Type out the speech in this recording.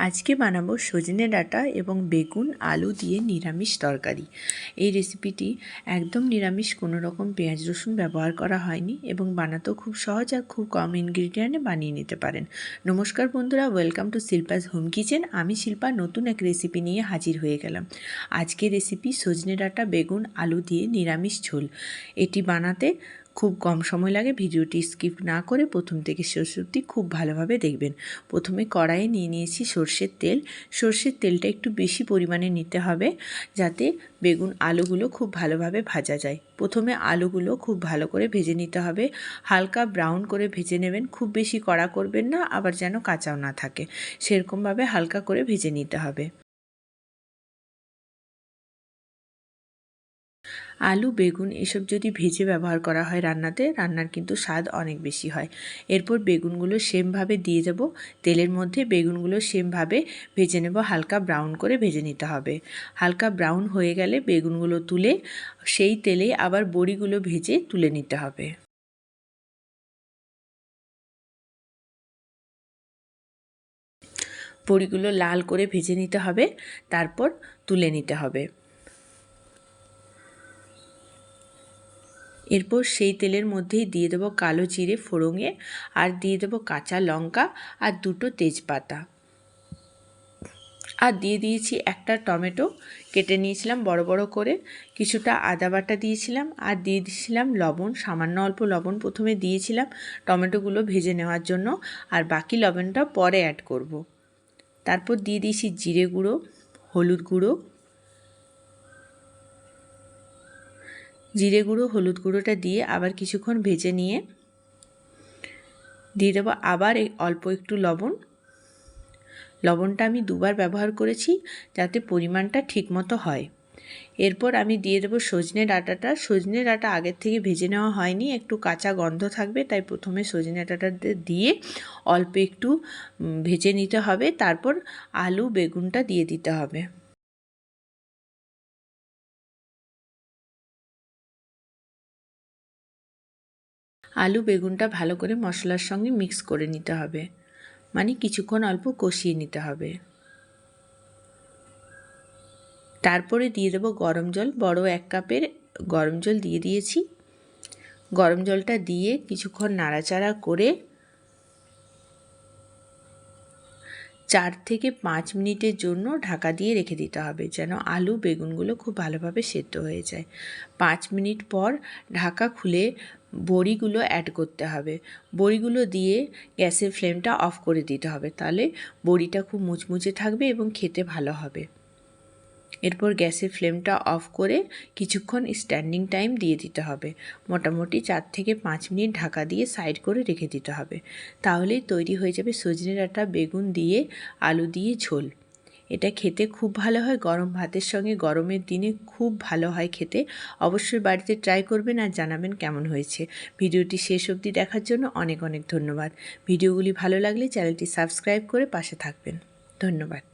আজকে বানাবো সজনে ডাঁটা এবং বেগুন আলু দিয়ে নিরামিষ তরকারি। এই রেসিপিটি একদম নিরামিষ, কোনো রকম পেঁয়াজ রসুন ব্যবহার করা হয়নি এবং বানাতেও খুব সহজ আর খুব কম ইনগ্রিডিয়েন্টে বানিয়ে নিতে পারেন। নমস্কার বন্ধুরা, welcome to Shilpa's home kitchen. আমি শিল্পা নতুন এক রেসিপি নিয়ে হাজির হয়ে গেলাম। আজকের রেসিপি সজনে ডাঁটা বেগুন আলু দিয়ে নিরামিষ ঝোল। এটি বানাতে খুব কম সময় লাগে। ভিডিওটি স্কিপ না করে প্রথম থেকে শেষ অবধি খুব ভালোভাবে দেখবেন। প্রথমে কড়াইয়ে নিয়ে নিয়েছি সর্ষের তেল। সর্ষের তেলটা একটু বেশি পরিমাণে নিতে হবে যাতে বেগুন আলুগুলো খুব ভালোভাবে ভাজা যায়। প্রথমে আলুগুলো খুব ভালো করে ভেজে নিতে হবে, হালকা ব্রাউন করে ভেজে নেবেন। খুব বেশি কড়া করবেন না, আবার যেন কাঁচাও না থাকে, সেরকমভাবে হালকা করে ভেজে নিতে হবে। আলু বেগুন এসব যদি ভেজে ব্যবহার করা হয় রান্নাতে, রান্নার কিন্তু স্বাদ অনেক বেশি হয়। এরপর বেগুনগুলো সেমভাবে দিয়ে দেব তেলের মধ্যে। বেগুনগুলো সেমভাবে ভেজে নেব, হালকা ব্রাউন করে ভেজে নিতে হবে। হালকা ব্রাউন হয়ে গেলে বেগুনগুলো তুলে সেই তেলে আবার বড়িগুলো ভেজে তুলে নিতে হবে। বড়িগুলো লাল করে ভেজে নিতে হবে, তারপর তুলে নিতে হবে। এরপর সেই তেলের মধ্যেই দিয়ে দেবো কালো জিরে ফোড়ঙে, আর দিয়ে দেবো কাঁচা লঙ্কা আর দুটো তেজপাতা, আর দিয়ে দিয়েছি একটা টমেটো কেটে নিয়েছিলাম বড় বড় করে। কিছুটা আদা বাটা দিয়েছিলাম, আর দিয়ে দিয়েছিলাম লবণ, সামান্য অল্প লবণ প্রথমে দিয়েছিলাম টমেটোগুলো ভেজে নেওয়ার জন্য, আর বাকি লবণটা পরে অ্যাড করব। তারপর দিয়ে দিয়েছি জিরে গুঁড়ো, হলুদ গুঁড়ো। জিরে গুঁড়ো হলুদ গুঁড়োটা দিয়ে আবার কিছুক্ষণ ভেজে নিয়ে দিয়ে দেবো আবার অল্প একটু লবণ। লবণটা আমি দুবার ব্যবহার করেছি যাতে পরিমাণটা ঠিকমতো হয়। এরপর আমি দিয়ে দেবো সজনে ডাঁটাটা। সজনে ডাঁটা আগের থেকে ভেজে নেওয়া হয়নি, একটু কাঁচা গন্ধ থাকবে, তাই প্রথমে সজনে ডাঁটাটা দিয়ে অল্প একটু ভেজে নিতে হবে। তারপর আলু বেগুনটা দিয়ে দিতে হবে। আলু বেগুনটা ভালো করে মশলার সঙ্গে মিক্স করে নিতে হবে, মানে কিছুক্ষণ অল্প কষিয়ে নিতে হবে। তারপরে দিয়ে দেবো গরম জল, বড় 1 কাপের গরম জল দিয়ে দিয়েছি। গরম জলটা দিয়ে কিছুক্ষণ নাড়াচাড়া করে 4 থেকে 5 মিনিটের জন্য ঢাকা দিয়ে রেখে দিতে হবে, যেন আলু বেগুনগুলো খুব ভালোভাবে সেদ্ধ হয়ে যায়। 5 মিনিট পর ঢাকা খুলে বড়িগুলো অ্যাড করতে হবে। বড়িগুলো দিয়ে গ্যাসের ফ্লেমটা অফ করে দিতে হবে, তাহলে বড়িটা খুব মুচমুচে থাকবে এবং খেতে ভালো হবে। এরপর গ্যাসের ফ্লেমটা অফ করে কিছুক্ষণ স্ট্যান্ডিং টাইম দিয়ে দিতে হবে। মোটামুটি 4 থেকে 5 মিনিট ঢাকা দিয়ে সাইড করে রেখে দিতে হবে। তাহলেই তৈরি হয়ে যাবে সজনে ডাঁটা বেগুন দিয়ে আলু দিয়ে ঝোল। এটা খেতে খুব ভালো হয়, গরম ভাতের সঙ্গে গরমের দিনে খুব ভালো হয় খেতে। অবশ্যই বাড়িতে ট্রাই করবেন আর জানাবেন কেমন হয়েছে। ভিডিওটি শেষ অবধি দেখার জন্য অনেক অনেক ধন্যবাদ। ভিডিওগুলি ভালো লাগলে চ্যানেলটি সাবস্ক্রাইব করে পাশে থাকবেন। ধন্যবাদ।